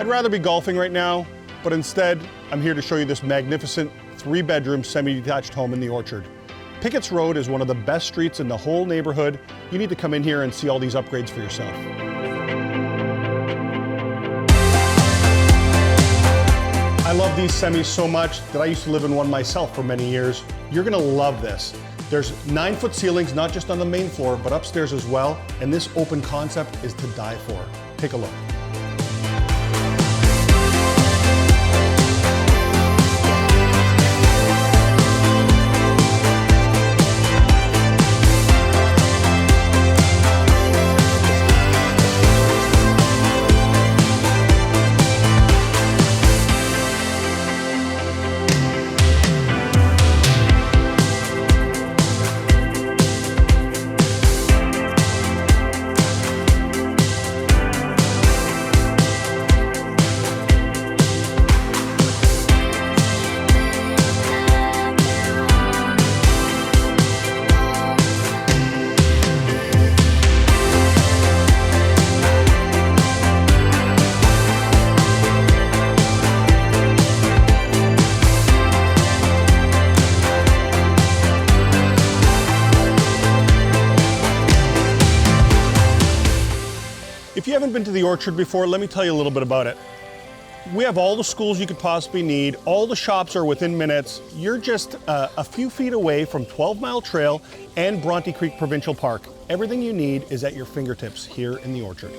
I'd rather be golfing right now, but instead, I'm here to show you this magnificent 3-bedroom semi-detached home in the Orchard. Picketts Road is one of the best streets in the whole neighborhood. You need to come in here and see all these upgrades for yourself. I love these semis so much that I used to live in one myself for many years. You're gonna love this. There's 9-foot ceilings, not just on the main floor, but upstairs as well. And this open concept is to die for. Take a look. If you haven't been to the Orchard before, let me tell you a little bit about it. We have all the schools you could possibly need. All the shops are within minutes. You're just a few feet away from 12 Mile Trail and Bronte Creek Provincial Park. Everything you need is at your fingertips here in the Orchard.